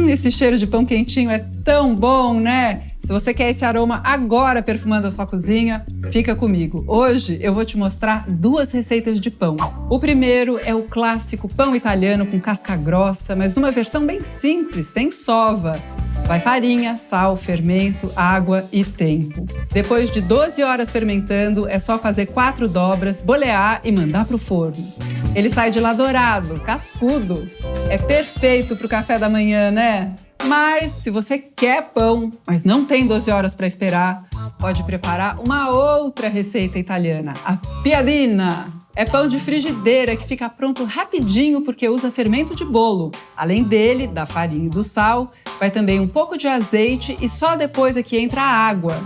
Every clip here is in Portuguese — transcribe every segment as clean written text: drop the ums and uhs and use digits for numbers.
Esse cheiro de pão quentinho é tão bom, né? Se você quer esse aroma agora perfumando a sua cozinha, fica comigo. Hoje eu vou te mostrar 2 receitas de pão. O primeiro é o clássico pão italiano com casca grossa, mas numa versão bem simples, sem sova. Vai farinha, sal, fermento, água e tempo. Depois de 12 horas fermentando, é só fazer 4 dobras, bolear e mandar pro forno. Ele sai de lá dourado, cascudo. É perfeito pro café da manhã, né? Mas se você quer pão, mas não tem 12 horas para esperar, pode preparar uma outra receita italiana, a piadina. É pão de frigideira que fica pronto rapidinho porque usa fermento de bolo. Além dele, da farinha e do sal, vai também um pouco de azeite e só depois é que entra a água.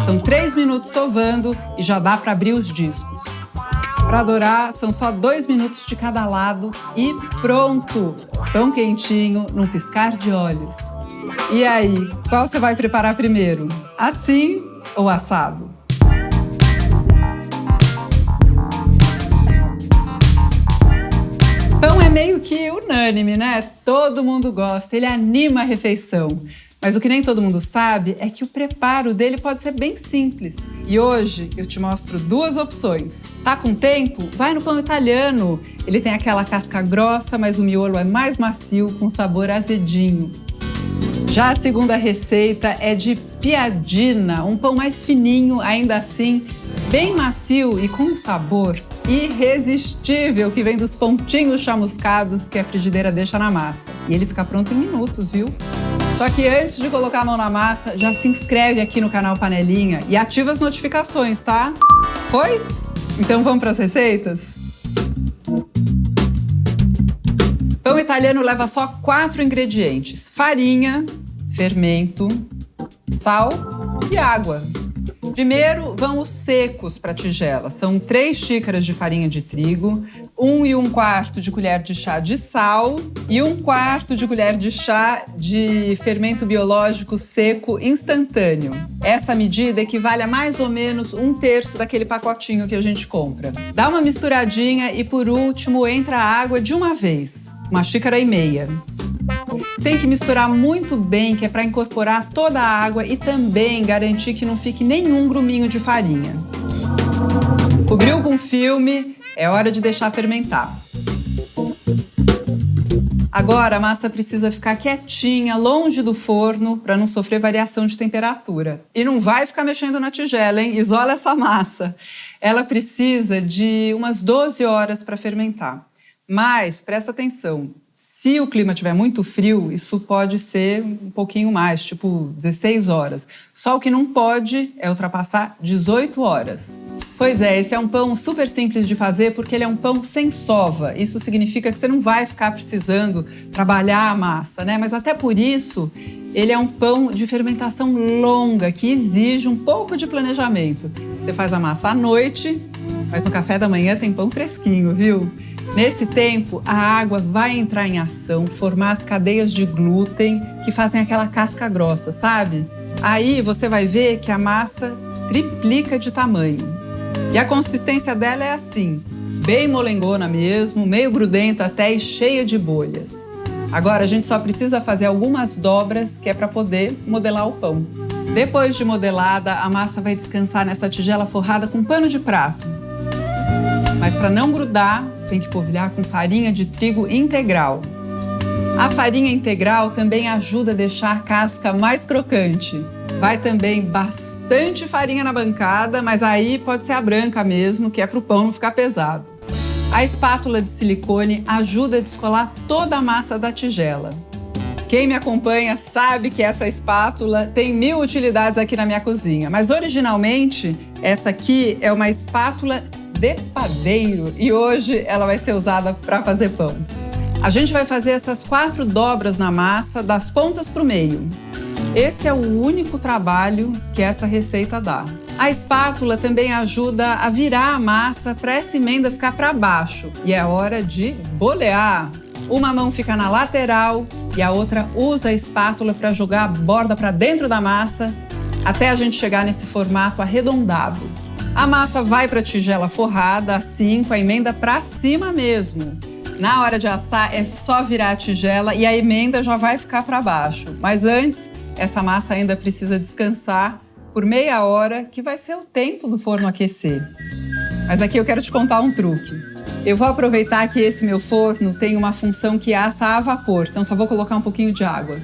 São 3 minutos sovando e já dá para abrir os discos. Para dourar, são só 2 minutos de cada lado e pronto! Pão quentinho num piscar de olhos. E aí, qual você vai preparar primeiro? Assim ou assado? Pão é meio que unânime, né? Todo mundo gosta, ele anima a refeição. Mas o que nem todo mundo sabe é que o preparo dele pode ser bem simples. E hoje eu te mostro 2 opções. Tá com tempo? Vai no pão italiano. Ele tem aquela casca grossa, mas o miolo é mais macio, com sabor azedinho. Já a segunda receita é de piadina, um pão mais fininho, ainda assim, bem macio e com um sabor irresistível que vem dos pontinhos chamuscados que a frigideira deixa na massa. E ele fica pronto em minutos, viu? Só que antes de colocar a mão na massa, já se inscreve aqui no canal Panelinha e ativa as notificações, tá? Foi? Então vamos para as receitas? Pão italiano leva só 4 ingredientes: farinha, fermento, sal e água. Primeiro vão os secos para a tigela. São 3 xícaras de farinha de trigo, 1 1/4 de colher de chá de sal e 1/4 de colher de chá de fermento biológico seco instantâneo. Essa medida equivale a mais ou menos 1/3 daquele pacotinho que a gente compra. Dá uma misturadinha e, por último, entra a água de uma vez, 1,5 xícaras. Tem que misturar muito bem, que é para incorporar toda a água e também garantir que não fique nenhum gruminho de farinha. Cobriu com filme, é hora de deixar fermentar. Agora a massa precisa ficar quietinha, longe do forno, para não sofrer variação de temperatura. E não vai ficar mexendo na tigela, hein? Isola essa massa. Ela precisa de umas 12 horas para fermentar. Mas, presta atenção, se o clima estiver muito frio, isso pode ser um pouquinho mais, tipo 16 horas. Só o que não pode é ultrapassar 18 horas. Pois é, esse é um pão super simples de fazer porque ele é um pão sem sova. Isso significa que você não vai ficar precisando trabalhar a massa, né? Mas até por isso, ele é um pão de fermentação longa, que exige um pouco de planejamento. Você faz a massa à noite, mas no café da manhã tem pão fresquinho, viu? Nesse tempo, a água vai entrar em ação, formar as cadeias de glúten que fazem aquela casca grossa, sabe? Aí você vai ver que a massa triplica de tamanho. E a consistência dela é assim, bem molengona mesmo, meio grudenta até e cheia de bolhas. Agora a gente só precisa fazer algumas dobras, que é para poder modelar o pão. Depois de modelada, a massa vai descansar nessa tigela forrada com pano de prato. Mas para não grudar, tem que polvilhar com farinha de trigo integral. A farinha integral também ajuda a deixar a casca mais crocante. Vai também bastante farinha na bancada, mas aí pode ser a branca mesmo, que é para o pão não ficar pesado. A espátula de silicone ajuda a descolar toda a massa da tigela. Quem me acompanha sabe que essa espátula tem 1000 utilidades aqui na minha cozinha, mas originalmente essa aqui é uma espátula de padeiro e hoje ela vai ser usada para fazer pão. A gente vai fazer essas 4 dobras na massa, das pontas para o meio. Esse é o único trabalho que essa receita dá. A espátula também ajuda a virar a massa para essa emenda ficar para baixo. E é hora de bolear. Uma mão fica na lateral e a outra usa a espátula para jogar a borda para dentro da massa até a gente chegar nesse formato arredondado. A massa vai para a tigela forrada, assim, com a emenda para cima mesmo. Na hora de assar é só virar a tigela e a emenda já vai ficar para baixo. Mas antes, essa massa ainda precisa descansar por meia hora, que vai ser o tempo do forno aquecer. Mas aqui eu quero te contar um truque. Eu vou aproveitar que esse meu forno tem uma função que assa a vapor, então só vou colocar um pouquinho de água.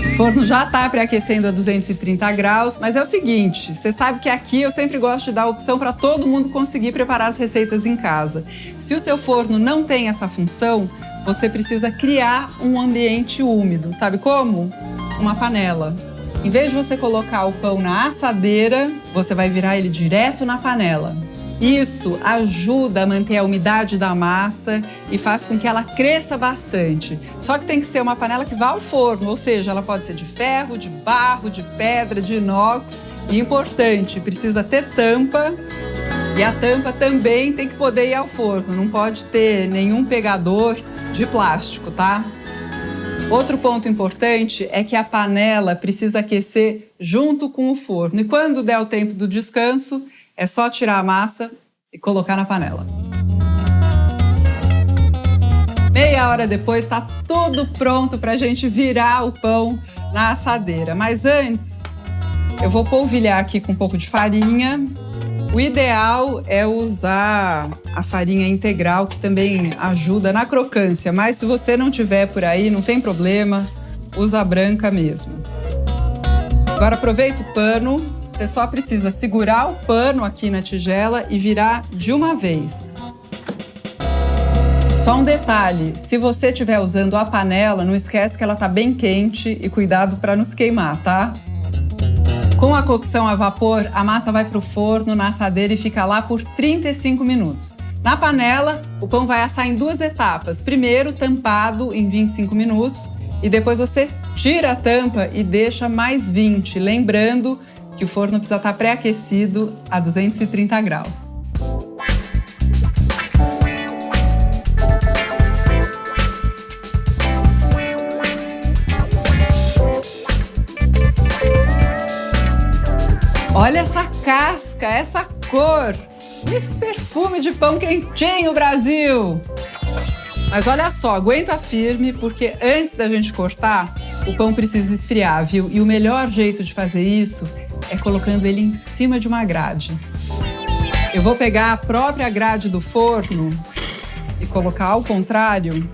O forno já está pré-aquecendo a 230 graus, mas é o seguinte, você sabe que aqui eu sempre gosto de dar a opção para todo mundo conseguir preparar as receitas em casa. Se o seu forno não tem essa função, você precisa criar um ambiente úmido. Sabe como? Uma panela. Em vez de você colocar o pão na assadeira, você vai virar ele direto na panela. Isso ajuda a manter a umidade da massa e faz com que ela cresça bastante. Só que tem que ser uma panela que vá ao forno, ou seja, ela pode ser de ferro, de barro, de pedra, de inox. E importante, precisa ter tampa e a tampa também tem que poder ir ao forno, não pode ter nenhum pegador de plástico, tá? Outro ponto importante é que a panela precisa aquecer junto com o forno. E quando der o tempo do descanso, é só tirar a massa e colocar na panela. Meia hora depois está tudo pronto para a gente virar o pão na assadeira. Mas antes, eu vou polvilhar aqui com um pouco de farinha. O ideal é usar a farinha integral, que também ajuda na crocância. Mas se você não tiver por aí, não tem problema, usa a branca mesmo. Agora aproveita o pano. Você só precisa segurar o pano aqui na tigela e virar de uma vez. Só um detalhe, se você estiver usando a panela, não esquece que ela está bem quente e cuidado para não se queimar, tá? Com a cocção a vapor, a massa vai para o forno, na assadeira e fica lá por 35 minutos. Na panela, o pão vai assar em duas etapas. Primeiro, tampado em 25 minutos e depois você tira a tampa e deixa mais 20, lembrando que o forno precisa estar pré-aquecido a 230 graus. Olha essa casca, essa cor, esse perfume de pão quentinho, Brasil! Mas olha só, aguenta firme, porque antes da gente cortar, o pão precisa esfriar, viu? E o melhor jeito de fazer isso é colocando ele em cima de uma grade. Eu vou pegar a própria grade do forno e colocar ao contrário.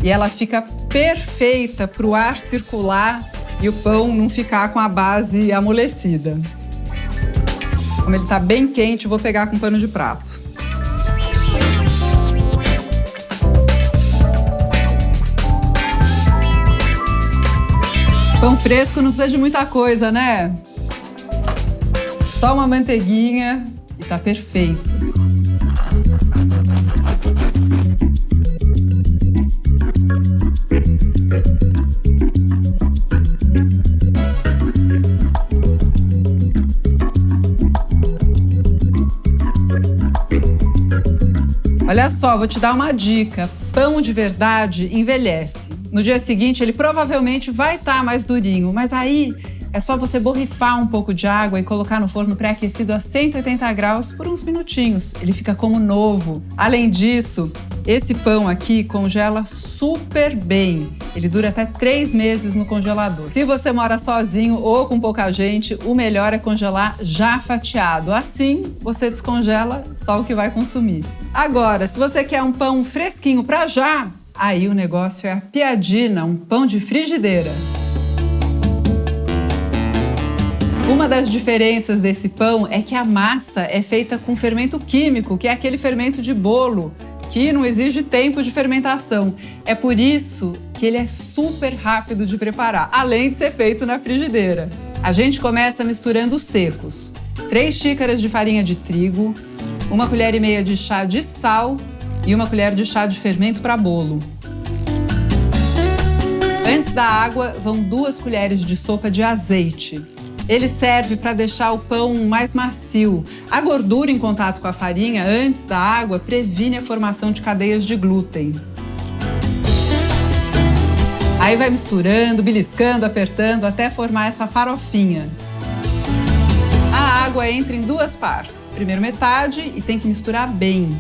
E ela fica perfeita para o ar circular e o pão não ficar com a base amolecida. Como ele está bem quente, eu vou pegar com pano de prato. Pão fresco não precisa de muita coisa, né? Só uma manteiguinha e tá perfeito. Olha só, vou te dar uma dica. Pão de verdade envelhece. No dia seguinte, ele provavelmente vai estar mais durinho, mas aí é só você borrifar um pouco de água e colocar no forno pré-aquecido a 180 graus por uns minutinhos. Ele fica como novo. Além disso, esse pão aqui congela super bem. Ele dura até 3 meses no congelador. Se você mora sozinho ou com pouca gente, o melhor é congelar já fatiado. Assim, você descongela só o que vai consumir. Agora, se você quer um pão fresquinho para já, aí o negócio é a piadina, um pão de frigideira. Uma das diferenças desse pão é que a massa é feita com fermento químico, que é aquele fermento de bolo, que não exige tempo de fermentação. É por isso que ele é super rápido de preparar, além de ser feito na frigideira. A gente começa misturando os secos. 3 xícaras de farinha de trigo, 1,5 colher de chá de sal e 1 colher de chá de fermento para bolo. Antes da água, vão 2 colheres de sopa de azeite. Ele serve para deixar o pão mais macio. A gordura em contato com a farinha antes da água previne a formação de cadeias de glúten. Aí vai misturando, beliscando, apertando até formar essa farofinha. água entra em 2 partes. Primeiro metade e tem que misturar bem.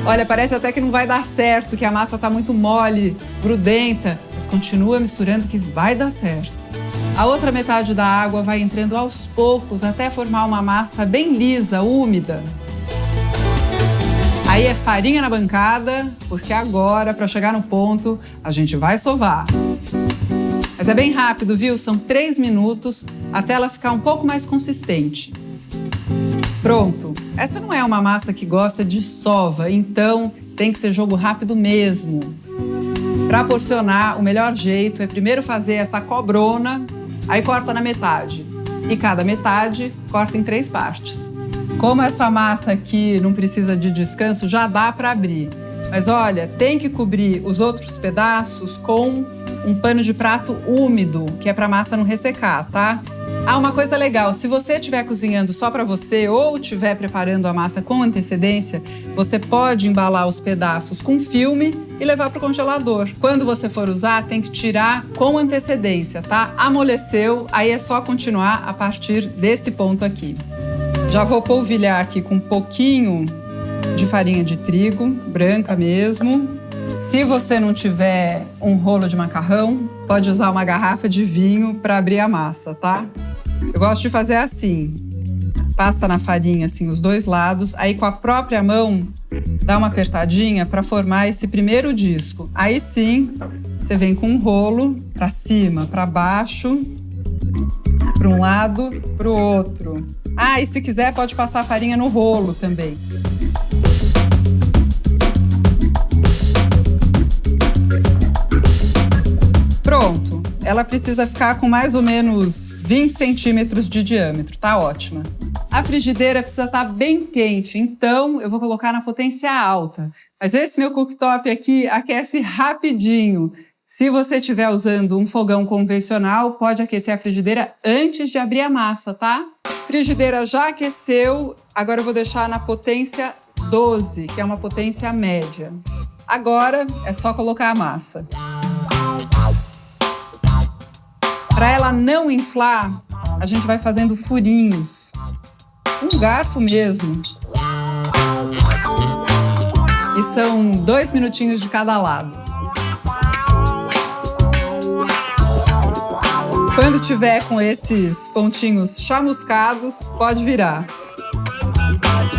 Olha, parece até que não vai dar certo, que a massa está muito mole, grudenta, mas continua misturando que vai dar certo. A outra metade da água vai entrando aos poucos até formar uma massa bem lisa, úmida. Aí é farinha na bancada, porque agora, para chegar no ponto, a gente vai sovar. Mas é bem rápido, viu? São 3 minutos até ela ficar um pouco mais consistente. Pronto! Essa não é uma massa que gosta de sova, então tem que ser jogo rápido mesmo. Para porcionar, o melhor jeito é primeiro fazer essa cobrona, aí corta na metade. E cada metade corta em 3 partes. Como essa massa aqui não precisa de descanso, já dá para abrir. Mas olha, tem que cobrir os outros pedaços com um pano de prato úmido, que é para a massa não ressecar, tá? Ah, uma coisa legal, se você estiver cozinhando só para você ou estiver preparando a massa com antecedência, você pode embalar os pedaços com filme e levar para o congelador. Quando você for usar, tem que tirar com antecedência, tá? Amoleceu, aí é só continuar a partir desse ponto aqui. Já vou polvilhar aqui com um pouquinho de farinha de trigo, branca mesmo. Se você não tiver um rolo de macarrão, pode usar uma garrafa de vinho para abrir a massa, tá? Eu gosto de fazer assim. Passa na farinha assim os 2 lados, aí com a própria mão dá uma apertadinha para formar esse primeiro disco. Aí sim, você vem com um rolo para cima, para baixo, para um lado, para o outro. Ah, e se quiser pode passar a farinha no rolo também. Pronto, ela precisa ficar com mais ou menos 20 centímetros de diâmetro, tá ótima. A frigideira precisa estar bem quente, então eu vou colocar na potência alta. Mas esse meu cooktop aqui aquece rapidinho. Se você estiver usando um fogão convencional, pode aquecer a frigideira antes de abrir a massa, tá? Frigideira já aqueceu, agora eu vou deixar na potência 12, que é uma potência média. Agora é só colocar a massa. Para ela não inflar, a gente vai fazendo furinhos. Um garfo mesmo. E são 2 minutinhos de cada lado. Quando tiver com esses pontinhos chamuscados, pode virar.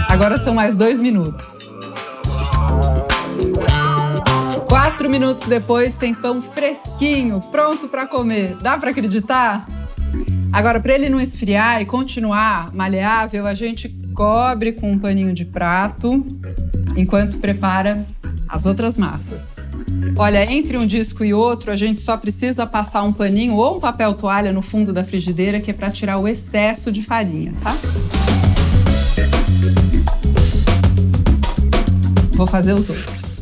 Agora são mais 2 minutos. 4 minutos depois tem pão fresquinho, pronto para comer. Dá para acreditar? Agora, para ele não esfriar e continuar maleável, a gente cobre com um paninho de prato enquanto prepara as outras massas. Olha, entre um disco e outro, a gente só precisa passar um paninho ou um papel toalha no fundo da frigideira, que é para tirar o excesso de farinha, tá? Vou fazer os outros.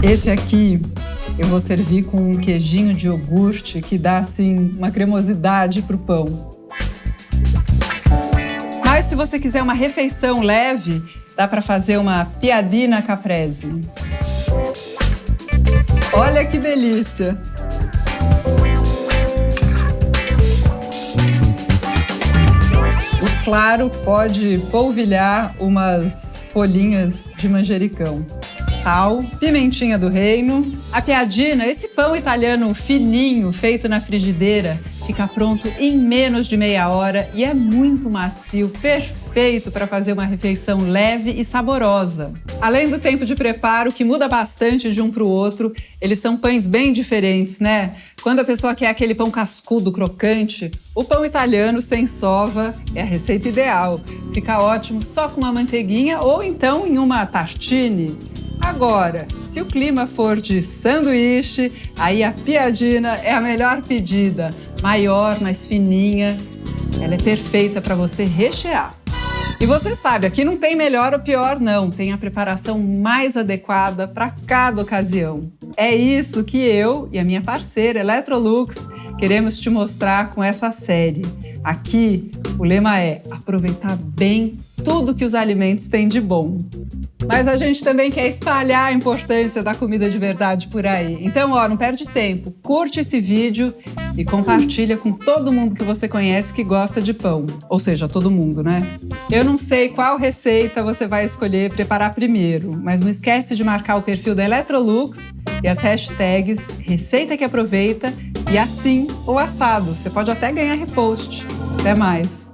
Esse aqui eu vou servir com um queijinho de iogurte que dá, assim, uma cremosidade pro pão. Mas se você quiser uma refeição leve, dá para fazer uma piadina caprese. Olha que delícia! E claro, pode polvilhar umas folhinhas de manjericão. Sal, pimentinha do reino. A piadina, esse pão italiano fininho, feito na frigideira, fica pronto em menos de meia hora e é muito macio, perfeito para fazer uma refeição leve e saborosa. Além do tempo de preparo, que muda bastante de um para o outro, eles são pães bem diferentes, né? Quando a pessoa quer aquele pão cascudo, crocante, o pão italiano sem sova é a receita ideal. Fica ótimo só com uma manteiguinha ou então em uma tartine. Agora, se o clima for de sanduíche, aí a piadina é a melhor pedida. Maior, mais fininha, ela é perfeita para você rechear. E você sabe, aqui não tem melhor ou pior não, tem a preparação mais adequada para cada ocasião. É isso que eu e a minha parceira Electrolux queremos te mostrar com essa série. Aqui, o lema é aproveitar bem tudo que os alimentos têm de bom. Mas a gente também quer espalhar a importância da comida de verdade por aí. Então, não perde tempo. Curte esse vídeo e compartilha com todo mundo que você conhece que gosta de pão. Ou seja, todo mundo, né? Eu não sei qual receita você vai escolher preparar primeiro, mas não esquece de marcar o perfil da Electrolux e as hashtags Receita que Aproveita e Assim ou Assado. Você pode até ganhar repost. Até mais!